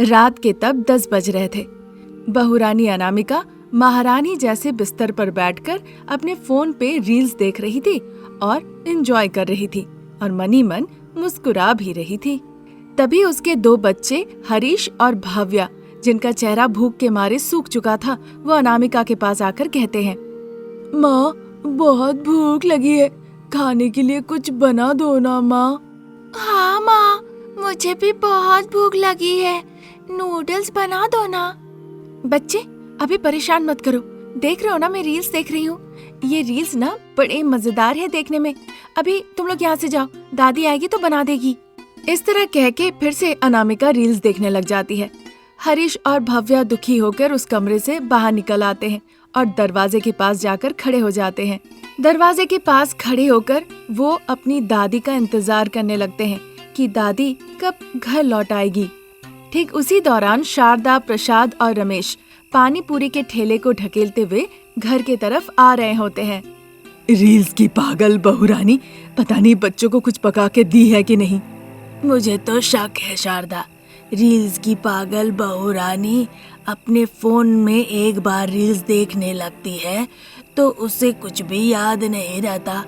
रात के तब 10 बज रहे थे। बहुरानी अनामिका महारानी जैसे बिस्तर पर बैठकर अपने फोन पे रील्स देख रही थी और एंजॉय कर रही थी और मनी मन मुस्कुरा भी रही थी। तभी उसके 2 बच्चे हरीश और भव्या, जिनका चेहरा भूख के मारे सूख चुका था, वो अनामिका के पास आकर कहते हैं, माँ बहुत भूख लगी है, खाने के लिए कुछ बना दो ना माँ। हाँ माँ, मुझे भी बहुत भूख लगी है, नूडल्स बना दो ना। बच्चे अभी परेशान मत करो, देख रहे हो ना मैं रील्स देख रही हूँ। ये रील्स ना बड़े मजेदार है देखने में। अभी तुम लोग यहाँ से जाओ, दादी आएगी तो बना देगी। इस तरह कह के फिर से अनामिका रील्स देखने लग जाती है। हरीश और भव्या दुखी होकर उस कमरे से बाहर निकल आते हैं और दरवाजे के पास जाकर खड़े हो जाते हैं। दरवाजे के पास खड़े होकर वो अपनी दादी का इंतजार करने लगते हैं कि दादी कब घर लौट आएगी। ठीक उसी दौरान शारदा, प्रसाद और रमेश पानी पूरी के ठेले को ढकेलते हुए घर के तरफ आ रहे होते हैं। रील्स की पागल बहुरानी पता नहीं बच्चों को कुछ पका के दी है कि नहीं। मुझे तो शक है शारदा, रील्स की पागल बहुरानी अपने फोन में एक बार रील्स देखने लगती है तो उसे कुछ भी याद नहीं रहता।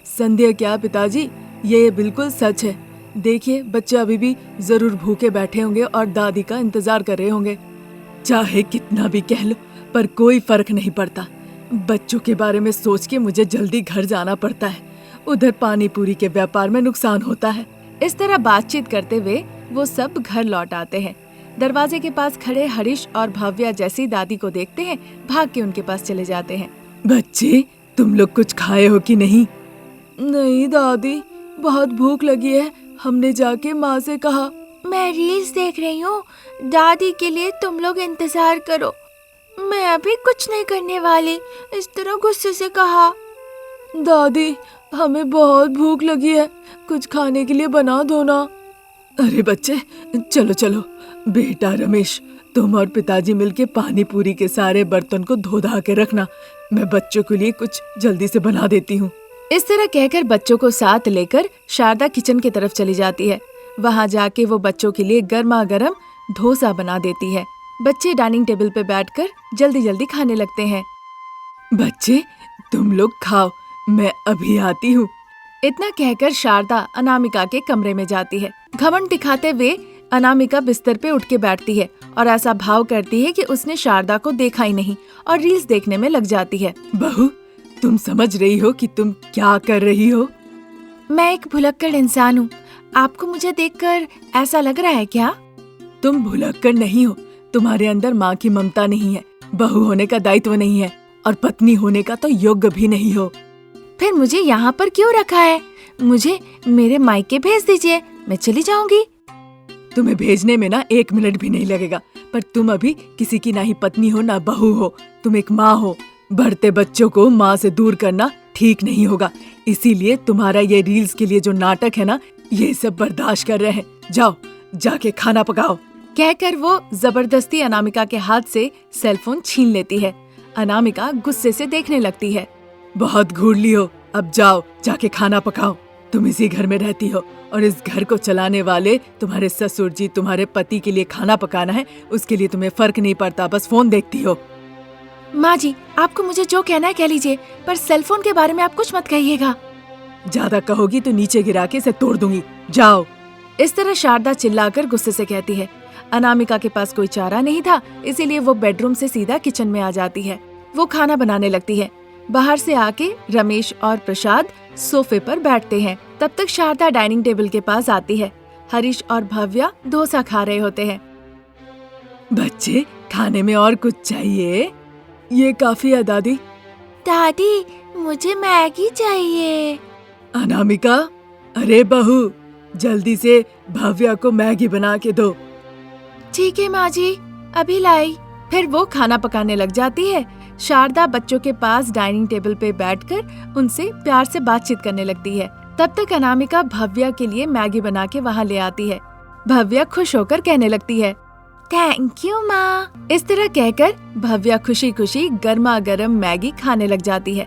संध्या क्या पिताजी, ये बिल्कुल सच है। देखिए बच्चे अभी भी जरूर भूखे बैठे होंगे और दादी का इंतजार कर रहे होंगे। चाहे कितना भी कह लो पर कोई फर्क नहीं पड़ता। बच्चों के बारे में सोच के मुझे जल्दी घर जाना पड़ता है, उधर पानी पूरी के व्यापार में नुकसान होता है। इस तरह बातचीत करते हुए वो सब घर लौट आते हैं। दरवाजे के पास खड़े हरीश और भव्या जैसी दादी को देखते हैं, भाग के उनके पास चले जाते हैं। बच्चे तुम लोग कुछ खाए हो कि नहीं? नहीं दादी, बहुत भूख लगी है, हमने जाके माँ से कहा। मैं रील्स देख रही हूँ, दादी के लिए तुम लोग इंतजार करो, मैं अभी कुछ नहीं करने वाली, इस तरह गुस्से से कहा। दादी हमें बहुत भूख लगी है, कुछ खाने के लिए बना दो ना। अरे बच्चे चलो चलो, बेटा रमेश तुम और पिताजी मिलके पानी पूरी के सारे बर्तन को धो धा के रखना, मैं बच्चों के लिए कुछ जल्दी से बना देती हूँ। इस तरह कहकर बच्चों को साथ लेकर शारदा किचन की तरफ चली जाती है। वहाँ जाके वो बच्चों के लिए गर्मा गर्म डोसा बना देती है। बच्चे डाइनिंग टेबल पे बैठकर जल्दी जल्दी खाने लगते हैं। बच्चे तुम लोग खाओ, मैं अभी आती हूँ। इतना कहकर शारदा अनामिका के कमरे में जाती है। घमंड दिखाते हुए अनामिका बिस्तर पे उठ के बैठती है और ऐसा भाव करती है कि उसने शारदा को देखा ही नहीं और रील्स देखने में लग जाती है। बहू तुम समझ रही हो कि तुम क्या कर रही हो? मैं एक भुलक्कड़ इंसान हूँ, आपको मुझे देखकर ऐसा लग रहा है क्या? तुम भुलक्कड़ नहीं हो, तुम्हारे अंदर माँ की ममता नहीं है, बहू होने का दायित्व नहीं है और पत्नी होने का तो योग्य भी नहीं हो। फिर मुझे यहाँ पर क्यों रखा है? मुझे मेरे मायके भेज दीजिए, मैं चली जाऊंगी। तुम्हें भेजने में ना 1 मिनट भी नहीं लगेगा, पर तुम अभी किसी की ना ही पत्नी हो ना बहू हो, तुम एक माँ हो। बढ़ते बच्चों को माँ से दूर करना ठीक नहीं होगा, इसीलिए तुम्हारा ये रील्स के लिए जो नाटक है ना, ये सब बर्दाश्त कर रहे हैं। जाओ जाके खाना पकाओ। कहकर वो जबरदस्ती अनामिका के हाथ से सेलफोन छीन लेती है। अनामिका गुस्से से देखने लगती है। बहुत घूर ली हो, अब जाओ जाके खाना पकाओ। तुम इसी घर में रहती हो और इस घर को चलाने वाले तुम्हारे ससुर जी तुम्हारे पति के लिए खाना पकाना है, उसके लिए तुम्हें फर्क नहीं पड़ता, बस फोन देखती हो। माँ जी आपको मुझे जो कहना है कह लीजिए, पर सेलफोन के बारे में आप कुछ मत कहिएगा। ज्यादा कहोगी तो नीचे गिरा के इसे तोड़ दूंगी, जाओ। इस तरह शारदा चिल्लाकर गुस्से से कहती है। अनामिका के पास कोई चारा नहीं था, इसीलिए वो बेडरूम से सीधा किचन में आ जाती है। वो खाना बनाने लगती है। बाहर से आके रमेश और प्रसाद सोफे पर बैठते हैं। तब तक शारदा डाइनिंग टेबल के पास आती है। हरीश और भव्या डोसा खा रहे होते हैं। बच्चे खाने में और कुछ चाहिए? ये काफी है दादी। दादी मुझे मैगी चाहिए। अनामिका, अरे बहू जल्दी से भव्या को मैगी बना के दो। ठीक है माँ जी, अभी लाई। फिर वो खाना पकाने लग जाती है। शारदा बच्चों के पास डाइनिंग टेबल पे बैठकर उनसे प्यार से बातचीत करने लगती है। तब तक अनामिका भव्या के लिए मैगी बना के वहाँ ले आती है। भव्या खुश होकर कहने लगती है, थैंक यू माँ। इस तरह कहकर भव्या खुशी खुशी गर्मा गर्म मैगी खाने लग जाती है।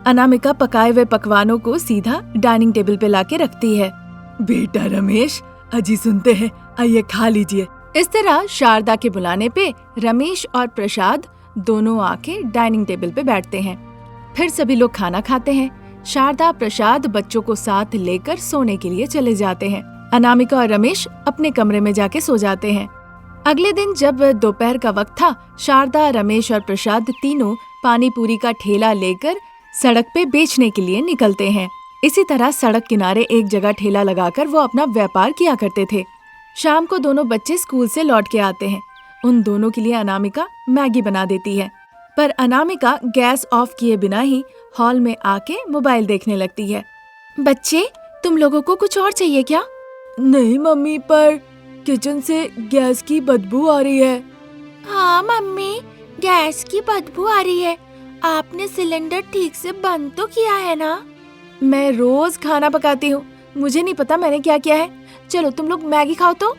अनामिका पकाए हुए पकवानों को सीधा डाइनिंग टेबल पे लाके रखती है। बेटा रमेश, अजी सुनते हैं, आइए खा लीजिए। इस तरह शारदा के बुलाने पे रमेश और प्रसाद दोनों आके डाइनिंग टेबल पे बैठते हैं। फिर सभी लोग खाना खाते हैं। शारदा प्रसाद बच्चों को साथ लेकर सोने के लिए चले जाते हैं। अनामिका और रमेश अपने कमरे में जाके सो जाते हैं। अगले दिन जब दोपहर का वक्त था, शारदा, रमेश और प्रसाद तीनों पानी पूरी का ठेला लेकर सड़क पे बेचने के लिए निकलते हैं। इसी तरह सड़क किनारे एक जगह ठेला लगाकर वो अपना व्यापार किया करते थे। शाम को दोनों बच्चे स्कूल से लौट के आते हैं। उन दोनों के लिए अनामिका मैगी बना देती है, पर अनामिका गैस ऑफ किए बिना ही हॉल में आके मोबाइल देखने लगती है। बच्चे, तुम लोगों को कुछ और चाहिए क्या? नहीं मम्मी, पर किचन से गैस की बदबू आ रही है। हाँ मम्मी, गैस की बदबू आ रही है। आपने सिलेंडर ठीक से बंद तो किया है ना? मैं रोज खाना पकाती हूँ, मुझे नहीं पता मैंने क्या किया है। चलो तुम लोग मैगी खाओ तो।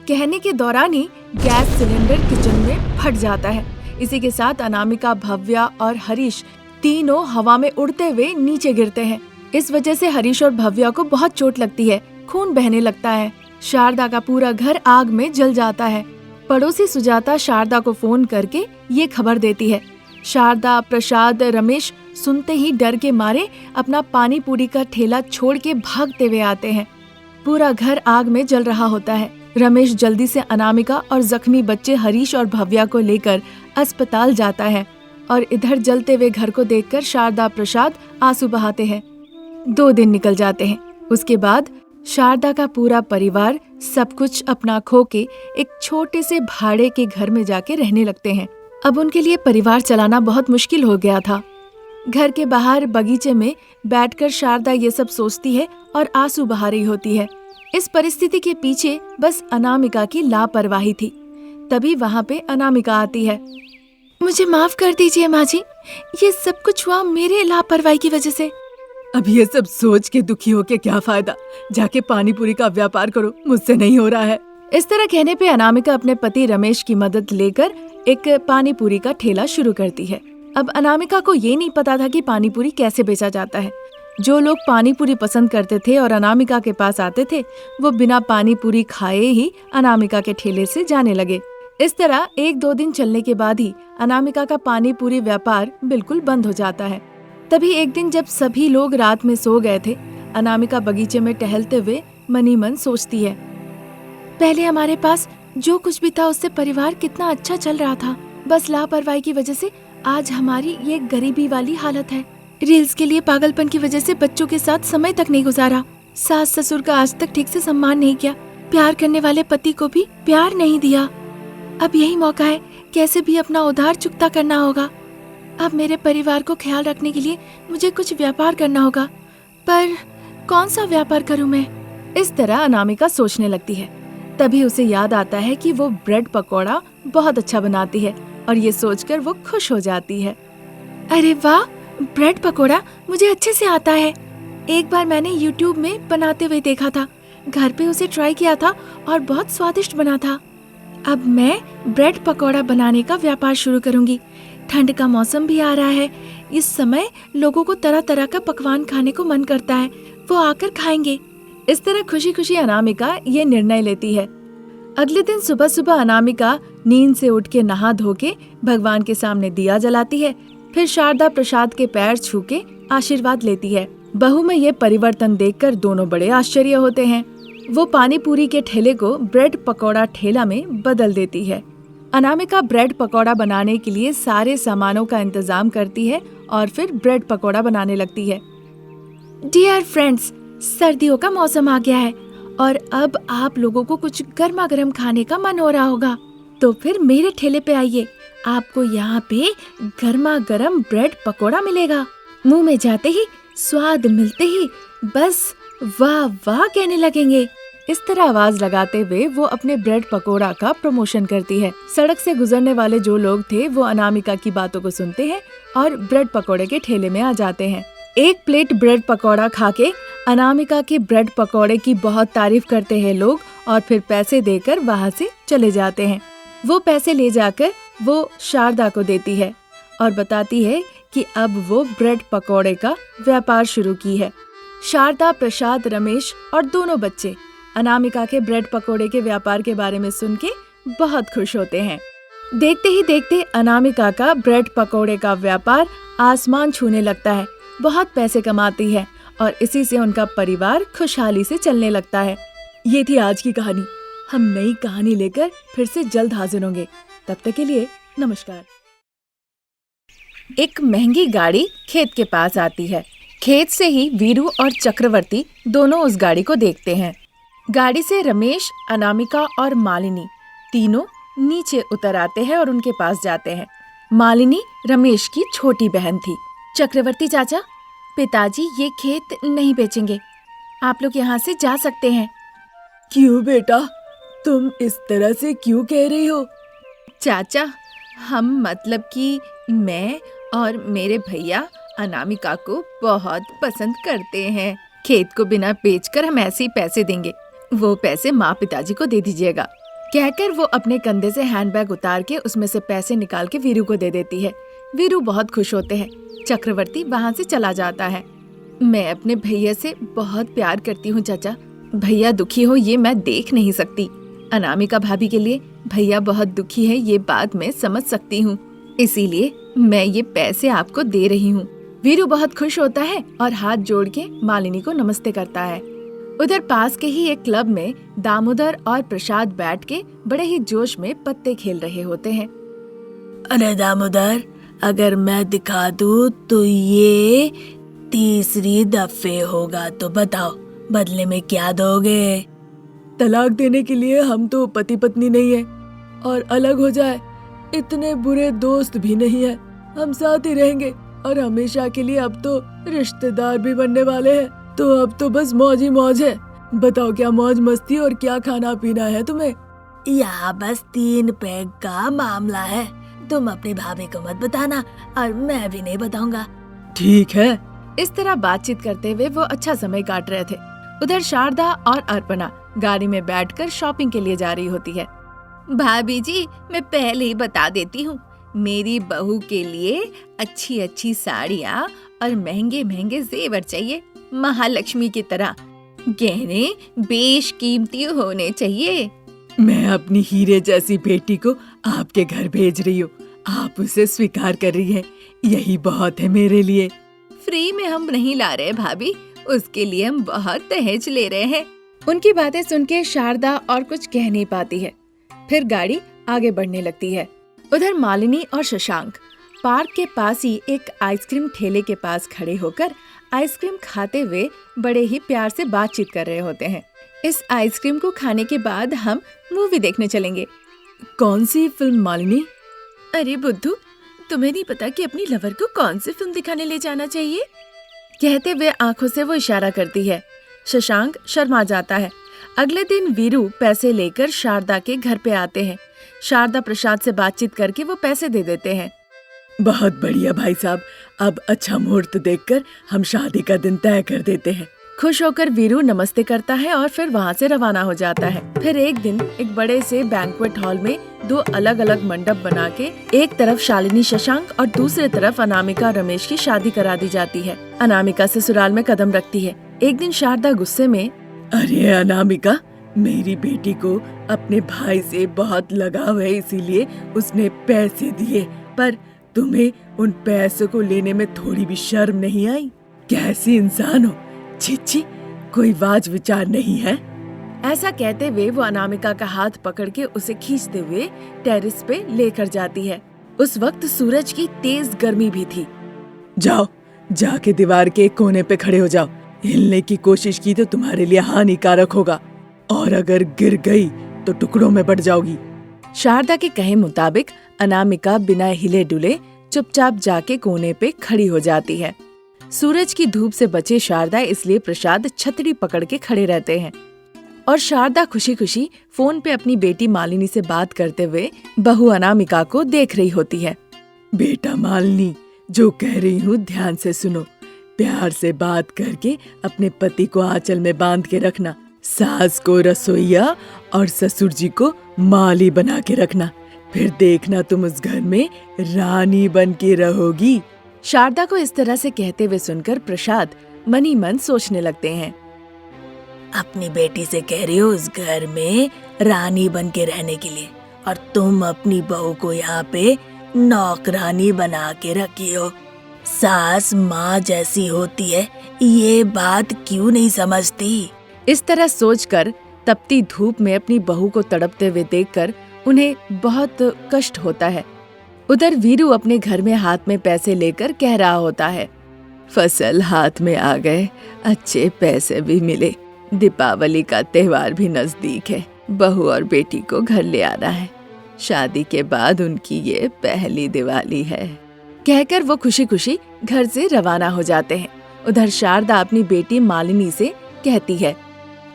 कहने के दौरान ही गैस सिलेंडर किचन में फट जाता है। इसी के साथ अनामिका, भव्या और हरीश तीनों हवा में उड़ते हुए नीचे गिरते हैं। इस वजह से हरीश और भव्या को बहुत चोट लगती है, खून बहने लगता है। शारदा का पूरा घर आग में जल जाता है। पड़ोसी सुजाता शारदा को फोन करके ये खबर देती है। शारदा, प्रसाद, रमेश सुनते ही डर के मारे अपना पानी पूरी का ठेला छोड़ के भागते हुए आते हैं। पूरा घर आग में जल रहा होता है। रमेश जल्दी से अनामिका और जख्मी बच्चे हरीश और भव्या को लेकर अस्पताल जाता है और इधर जलते हुए घर को देखकर शारदा, प्रसाद आंसू बहाते हैं। 2 दिन निकल जाते हैं। उसके बाद शारदा का पूरा परिवार सब कुछ अपना खो के एक छोटे से भाड़े के घर में जाके रहने लगते हैं। अब उनके लिए परिवार चलाना बहुत मुश्किल हो गया था। घर के बाहर बगीचे में बैठकर शारदा ये सब सोचती है और आंसू बहा रही होती है। इस परिस्थिति के पीछे बस अनामिका की लापरवाही थी। तभी वहाँ पे अनामिका आती है। मुझे माफ कर दीजिए माँ जी, ये सब कुछ हुआ मेरे लापरवाही की वजह से। अब ये सब सोच के दुखी हो के क्या फायदा, जाके पानी पूरी का व्यापार करो, मुझसे नहीं हो रहा है। इस तरह कहने पे अनामिका अपने पति रमेश की मदद लेकर एक पानी पूरी का ठेला शुरू करती है। अब अनामिका को ये नहीं पता था कि पानी पूरी कैसे बेचा जाता है। जो लोग पानी पूरी पसंद करते थे और अनामिका के पास आते थे, वो बिना पानी पूरी खाए ही अनामिका के ठेले से जाने लगे। इस तरह 1-2 दिन चलने के बाद ही अनामिका का पानी पूरी व्यापार बिल्कुल बंद हो जाता है। तभी एक दिन जब सभी लोग रात में सो गए थे, अनामिका बगीचे में टहलते हुए मनी मन सोचती है, पहले हमारे पास जो कुछ भी था उससे परिवार कितना अच्छा चल रहा था। बस लापरवाही की वजह से आज हमारी ये गरीबी वाली हालत है। रील्स के लिए पागलपन की वजह से बच्चों के साथ समय तक नहीं गुजारा। सास ससुर का आज तक ठीक से सम्मान नहीं किया। प्यार करने वाले पति को भी प्यार नहीं दिया। अब यही मौका है, कैसे भी अपना उधार चुकता करना होगा। अब मेरे परिवार को ख्याल रखने के लिए मुझे कुछ व्यापार करना होगा, पर कौन सा व्यापार करूं मैं? इस तरह अनामिका सोचने लगती है। तभी उसे याद आता है कि वो ब्रेड पकौड़ा बहुत अच्छा बनाती है और ये सोचकर वो खुश हो जाती है। अरे वाह, ब्रेड पकौड़ा मुझे अच्छे से आता है। एक बार मैंने YouTube में बनाते हुए देखा था, घर पे उसे ट्राई किया था और बहुत स्वादिष्ट बना था। अब मैं ब्रेड पकौड़ा बनाने का व्यापार शुरू करूंगी। ठंड का मौसम भी आ रहा है, इस समय लोगों को तरह तरह का पकवान खाने को मन करता है, वो आकर खाएंगे। इस तरह खुशी खुशी अनामिका ये निर्णय लेती है। अगले दिन सुबह सुबह अनामिका नींद से उठ के नहा धो के भगवान के सामने दिया जलाती है। फिर शारदा प्रसाद के पैर छू के आशीर्वाद लेती है। बहू में ये परिवर्तन देखकर दोनों बड़े आश्चर्य होते हैं। वो पानी पूरी के ठेले को ब्रेड पकौड़ा ठेला में बदल देती है। अनामिका ब्रेड पकौड़ा बनाने के लिए सारे सामानों का इंतजाम करती है और फिर ब्रेड पकौड़ा बनाने लगती है। डियर फ्रेंड्स, सर्दियों का मौसम आ गया है और अब आप लोगों को कुछ गर्मा गर्म खाने का मन हो रहा होगा, तो फिर मेरे ठेले पे आइए। आपको यहाँ पे गर्मा गर्म ब्रेड पकौड़ा मिलेगा। मुंह में जाते ही, स्वाद मिलते ही बस वाह वाह कहने लगेंगे। इस तरह आवाज लगाते हुए वो अपने ब्रेड पकोड़ा का प्रमोशन करती है। सड़क से गुजरने वाले जो लोग थे वो अनामिका की बातों को सुनते हैं और ब्रेड पकोड़े के ठेले में आ जाते हैं। एक प्लेट ब्रेड पकोड़ा खा के अनामिका के ब्रेड पकोड़े की बहुत तारीफ करते हैं लोग और फिर पैसे देकर वहाँ से चले जाते हैं। वो पैसे ले जाकर वो शारदा को देती है और बताती है कि अब वो ब्रेड पकोड़े का व्यापार शुरू की है। शारदा, प्रसाद, रमेश और दोनों बच्चे अनामिका के ब्रेड पकोड़े के व्यापार के बारे में सुन के बहुत खुश होते हैं। देखते ही देखते अनामिका का ब्रेड पकोड़े का व्यापार आसमान छूने लगता है। बहुत पैसे कमाती है और इसी से उनका परिवार खुशहाली से चलने लगता है। ये थी आज की कहानी। हम नई कहानी लेकर फिर से जल्द हाजिर होंगे। तब तक के लिए नमस्कार। एक महंगी गाड़ी खेत के पास आती है। खेत से ही वीरू और चक्रवर्ती दोनों उस गाड़ी को देखते हैं। गाड़ी से रमेश, अनामिका और मालिनी तीनों नीचे उतर आते हैं और उनके पास जाते हैं। मालिनी रमेश की छोटी बहन थी। चक्रवर्ती चाचा, पिताजी ये खेत नहीं बेचेंगे, आप लोग यहाँ से जा सकते हैं। क्यों बेटा, तुम इस तरह से क्यों कह रही हो? चाचा, हम मतलब कि मैं और मेरे भैया अनामिका को बहुत पसंद करते हैं। खेत को बिना बेचकर हम ऐसे ही पैसे देंगे, वो पैसे माँ पिताजी को दे दीजिएगा। कहकर वो अपने कंधे से हैंडबैग उतार के उसमें से पैसे निकाल के वीरू को दे देती है। वीरू बहुत खुश होते हैं। चक्रवर्ती वहाँ से चला जाता है। मैं अपने भैया से बहुत प्यार करती हूँ चाचा, भैया दुखी हो ये मैं देख नहीं सकती। अनामिका भाभी के लिए भैया बहुत दुखी है, ये बात मैं समझ सकती हूँ, इसीलिए मैं ये पैसे आपको दे रही हूँ। वीरू बहुत खुश होता है और हाथ जोड़ के मालिनी को नमस्ते करता है। उधर पास के ही एक क्लब में दामोदर और प्रसाद बैठ के बड़े ही जोश में पत्ते खेल रहे होते हैं। अरे दामोदर, अगर मैं दिखा दूँ तो ये तीसरी दफे होगा, तो बताओ बदले में क्या दोगे? तलाक देने के लिए हम तो पति पत्नी नहीं है, और अलग हो जाए इतने बुरे दोस्त भी नहीं है। हम साथ ही रहेंगे और हमेशा के लिए। अब तो रिश्तेदार भी बनने वाले हैं, तो अब तो बस मौज ही मौज है। बताओ क्या मौज मस्ती और क्या खाना पीना है तुम्हें? यहाँ बस 3 पैग का मामला है, तुम अपनी भाभी को मत बताना और मैं भी नहीं बताऊंगा। ठीक है। इस तरह बातचीत करते हुए वो अच्छा समय काट रहे थे। उधर शारदा और अर्पणा गाड़ी में बैठकर शॉपिंग के लिए जा रही होती है। भाभी जी, मैं पहले ही बता देती हूँ, मेरी बहू के लिए अच्छी अच्छी साड़ियाँ और महंगे महंगे जेवर चाहिए, महालक्ष्मी की तरह। गहने बेशकीमती होने चाहिए। मैं अपनी हीरे जैसी बेटी को आपके घर भेज रही हूँ, आप उसे स्वीकार कर रही हैं, यही बहुत है मेरे लिए। फ्री में हम नहीं ला रहे भाभी, उसके लिए हम बहुत दहेज ले रहे हैं। उनकी बातें सुन के शारदा और कुछ कह नहीं पाती है। फिर गाड़ी आगे बढ़ने लगती है। उधर मालिनी और शशांक पार्क के पास ही एक आइसक्रीम ठेले के पास खड़े होकर आइसक्रीम खाते हुए बड़े ही प्यार से बातचीत कर रहे होते हैं। इस आइसक्रीम को खाने के बाद हम मूवी देखने चलेंगे। कौन सी फिल्म मालिनी? अरे बुद्धू, तुम्हें नहीं पता कि अपनी लवर को कौन सी फिल्म दिखाने ले जाना चाहिए? कहते हुए आंखों से वो इशारा करती है। शशांक शर्मा जाता है। अगले दिन वीरू पैसे लेकर शारदा के घर पे आते हैं। शारदा प्रसाद से बातचीत करके वो पैसे दे देते हैं। बहुत बढ़िया भाई साहब, अब अच्छा मुहूर्त देखकर हम शादी का दिन तय कर देते हैं। खुश होकर वीरू नमस्ते करता है और फिर वहाँ से रवाना हो जाता है। फिर एक दिन एक बड़े से बैंक्वेट हॉल में 2 अलग अलग मंडप बना के एक तरफ शालिनी शशांक और दूसरे तरफ अनामिका रमेश की शादी करा दी जाती है। अनामिका ससुराल में कदम रखती है। एक दिन शारदा गुस्से में, अरे अनामिका, मेरी बेटी को अपने भाई से बहुत लगाव है, इसीलिए उसने पैसे दिए, पर तुम्हें उन पैसों को लेने में थोड़ी भी शर्म नहीं आई? कैसी इंसान हो, छी, कोई वाज विचार नहीं है। ऐसा कहते हुए वो अनामिका का हाथ पकड़ के उसे खींचते हुए टेरेस पे लेकर जाती है। उस वक्त सूरज की तेज गर्मी भी थी। जाओ, जाके दीवार के कोने पे खड़े हो जाओ। हिलने की कोशिश की तो तुम्हारे लिए हानिकारक होगा, और अगर गिर गई तो टुकड़ों में बट जाओगी। शारदा के कहे मुताबिक अनामिका बिना हिले डुले चुपचाप जाके कोने पे खड़ी हो जाती है। सूरज की धूप से बचे शारदा इसलिए प्रसाद छतरी पकड़ के खड़े रहते हैं और शारदा खुशी खुशी फोन पे अपनी बेटी मालिनी से बात करते हुए बहू अनामिका को देख रही होती है। बेटा मालिनी, जो कह रही हूँ ध्यान से सुनो। प्यार से बात करके अपने पति को आंचल में बांध के रखना। सास को रसोइया और ससुर जी को माली बना के रखना। फिर देखना तुम उस घर में रानी बन के रहोगी। शारदा को इस तरह से कहते हुए सुनकर प्रसाद मन ही मन सोचने लगते हैं। अपनी बेटी से कह रही हो उस घर में रानी बन के रहने के लिए, और तुम अपनी बहू को यहाँ पे नौकरानी बना के रखी हो। सास माँ जैसी होती है, ये बात क्यों नहीं समझती? इस तरह सोचकर तपती धूप में अपनी बहू को तड़पते हुए देखकर उन्हें बहुत कष्ट होता है। उधर वीरू अपने घर में हाथ में पैसे लेकर कह रहा होता है, फसल हाथ में आ गए, अच्छे पैसे भी मिले, दीपावली का त्योहार भी नजदीक है, बहू और बेटी को घर ले आना है, शादी के बाद उनकी ये पहली दिवाली है। कहकर वो खुशी खुशी घर से रवाना हो जाते हैं। उधर शारदा अपनी बेटी मालिनी से कहती है,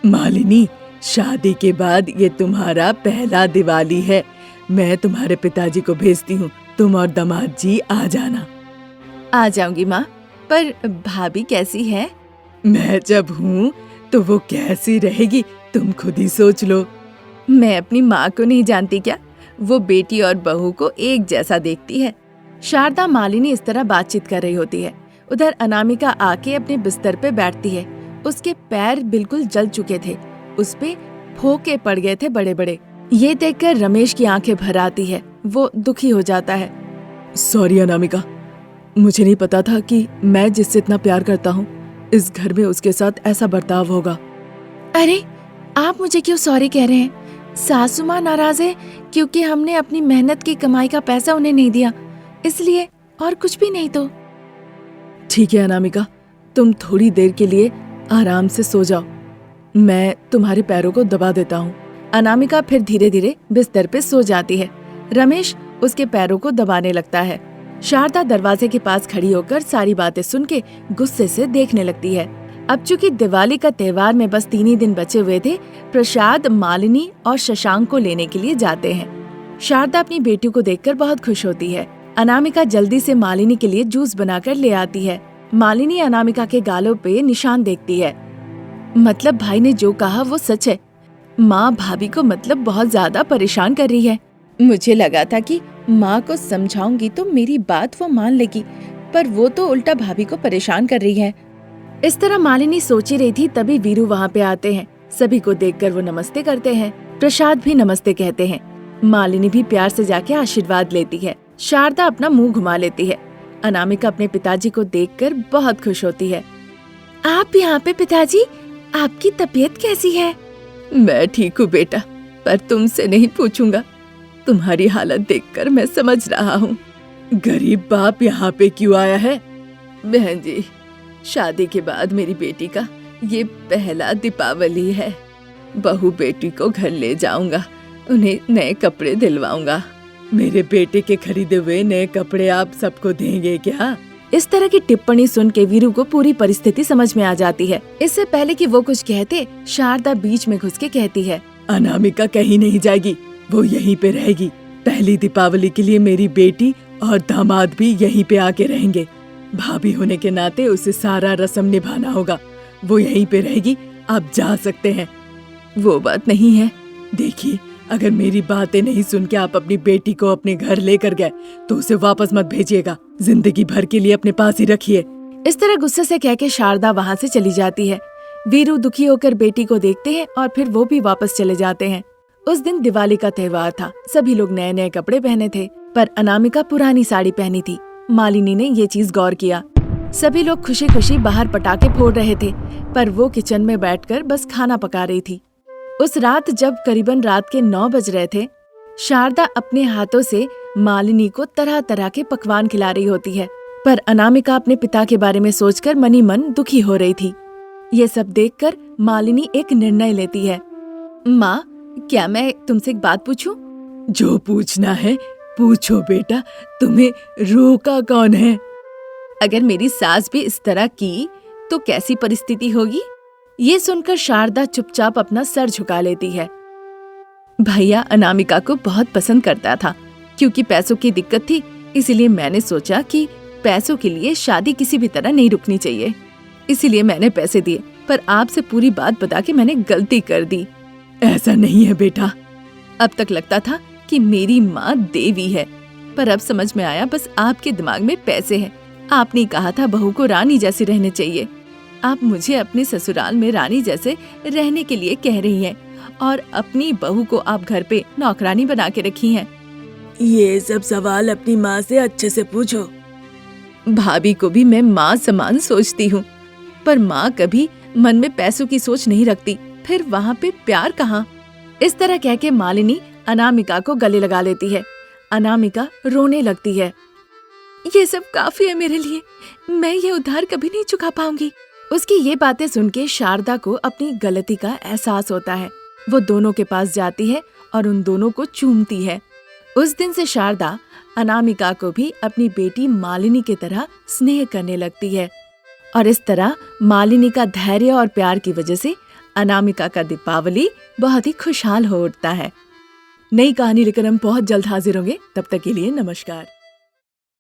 मालिनी, शादी के बाद ये तुम्हारा पहला दिवाली है, मैं तुम्हारे पिताजी को भेजती हूँ, तुम और दामाद जी आ जाना। आ जाऊंगी माँ, पर भाभी कैसी है? मैं जब हूँ तो वो कैसी रहेगी तुम खुद ही सोच लो। मैं अपनी माँ को नहीं जानती क्या? वो बेटी और बहू को एक जैसा देखती है। शारदा मालिनी इस तरह बातचीत कर रही होती है। उधर अनामिका आके अपने बिस्तर पे बैठती है। उसके पैर बिल्कुल जल चुके थे, उस पे फोके पड़ गए थे बड़े बड़े। ये देखकर रमेश की आंखें भर आती है, वो दुखी हो जाता है। सॉरी अनामिका, मुझे नहीं पता था कि मैं जिससे इतना प्यार करता हूँ इस घर में उसके साथ ऐसा बर्ताव होगा। अरे आप मुझे क्यों सॉरी कह रहे हैं? सासू माँ नाराज है क्योंकि हमने अपनी मेहनत की कमाई का पैसा उन्हें नहीं दिया, इसलिए, और कुछ भी नहीं तो। ठीक है अनामिका, तुम थोड़ी देर के लिए आराम से सो जाओ, मैं तुम्हारे पैरों को दबा देता हूँ। अनामिका फिर धीरे धीरे बिस्तर पे सो जाती है। रमेश उसके पैरों को दबाने लगता है। शारदा दरवाजे के पास खड़ी होकर सारी बातें सुन के गुस्से से देखने लगती है। अब चूंकि दिवाली का त्योहार में बस 3 ही दिन बचे हुए थे, प्रसाद मालिनी और शशांक को लेने के लिए जाते हैं। शारदा अपनी बेटी को देखकर बहुत खुश होती है। अनामिका जल्दी से मालिनी के लिए जूस बनाकर ले आती है। मालिनी अनामिका के गालों पे निशान देखती है। मतलब भाई ने जो कहा वो सच है, माँ भाभी को मतलब बहुत ज्यादा परेशान कर रही है। मुझे लगा था कि माँ को समझाऊंगी तो मेरी बात वो मान लेगी, पर वो तो उल्टा भाभी को परेशान कर रही है। इस तरह मालिनी सोच ही रही थी, तभी वीरू वहाँ पे आते हैं। सभी को देखकर वो नमस्ते करते हैं। प्रसाद भी नमस्ते कहते हैं। मालिनी भी प्यार से जाके आशीर्वाद लेती है। शारदा अपना मुंह घुमा लेती है। अनामिका अपने पिताजी को देखकर बहुत खुश होती है। आप यहाँ पे पिताजी, आपकी तबीयत कैसी है? मैं ठीक हूँ बेटा, पर तुमसे नहीं पूछूंगा, तुम्हारी हालत देखकर मैं समझ रहा हूँ। गरीब बाप यहाँ पे क्यों आया है? बहन जी, शादी के बाद मेरी बेटी का ये पहला दीपावली है। बहू बेटी को घर ले जाऊंगा, उन्हें नए कपड़े दिलवाऊंगा। मेरे बेटे के खरीदे हुए नए कपड़े आप सबको देंगे क्या? इस तरह की टिप्पणी सुन के वीरू को पूरी परिस्थिति समझ में आ जाती है। इससे पहले कि वो कुछ कहते, शारदा बीच में घुस के कहती है, अनामिका कहीं नहीं जाएगी, वो यहीं पे रहेगी। पहली दीपावली के लिए मेरी बेटी और दामाद भी यहीं पे आके रहेंगे। भाभी होने के नाते उसे सारा रस्म निभाना होगा। वो यहीं पे रहेगी, आप जा सकते हैं। वो बात नहीं है, देखिए अगर मेरी बातें नहीं सुन के आप अपनी बेटी को अपने घर लेकर गए तो उसे वापस मत भेजिएगा, जिंदगी भर के लिए अपने पास ही रखिए। इस तरह गुस्से से कह के शारदा वहाँ से चली जाती है। वीरू दुखी होकर बेटी को देखते हैं और फिर वो भी वापस चले जाते हैं। उस दिन दिवाली का त्योहार था। सभी लोग नए नए कपड़े पहने थे, पर अनामिका पुरानी साड़ी पहनी थी। मालिनी ने ये चीज गौर किया। सभी लोग खुशी खुशी बाहर पटाखे फोड़ रहे थे, पर वो किचन में बैठकर बस खाना पका रही थी। उस रात जब करीबन रात के 9 बज रहे थे, शारदा अपने हाथों से मालिनी को तरह तरह के पकवान खिला रही होती है, पर अनामिका अपने पिता के बारे में सोचकर मनी मन दुखी हो रही थी। ये सब देखकर मालिनी एक निर्णय लेती है। माँ, क्या मैं तुमसे एक बात पूछूं? जो पूछना है पूछो बेटा, तुम्हें रोका कौन है? अगर मेरी सास भी इस तरह की तो कैसी परिस्थिति होगी? ये सुनकर शारदा चुपचाप अपना सर झुका लेती है। भैया अनामिका को बहुत पसंद करता था, क्योंकि पैसों की दिक्कत थी, इसीलिए मैंने सोचा कि पैसों के लिए शादी किसी भी तरह नहीं रुकनी चाहिए, इसीलिए मैंने पैसे दिए। पर आपसे पूरी बात बता के मैंने गलती कर दी। ऐसा नहीं है बेटा, अब तक लगता था कि मेरी माँ देवी है, पर अब समझ में आया बस आपके दिमाग में पैसे हैं। आपने कहा था बहू को रानी जैसी रहने चाहिए, आप मुझे अपने ससुराल में रानी जैसे रहने के लिए कह रही हैं, और अपनी बहू को आप घर पे नौकरानी बना के रखी हैं। ये सब सवाल अपनी माँ से अच्छे से पूछो। भाभी को भी मैं माँ समान सोचती हूँ, पर माँ कभी मन में पैसों की सोच नहीं रखती, फिर वहाँ पे प्यार कहाँ। इस तरह कह के मालिनी अनामिका को गले लगा लेती है। अनामिका रोने लगती है। ये सब काफी है मेरे लिए, मैं ये उधार कभी नहीं चुका पाऊंगी। उसकी ये बातें सुन के शारदा को अपनी गलती का एहसास होता है। वो दोनों के पास जाती है और उन दोनों को चूमती है। उस दिन से शारदा अनामिका को भी अपनी बेटी मालिनी की तरह स्नेह करने लगती है और इस तरह मालिनी का धैर्य और प्यार की वजह से अनामिका का दीपावली बहुत ही खुशहाल हो उठता है। नई कहानी लेकर हम बहुत जल्द हाजिर होंगे। तब तक के लिए नमस्कार।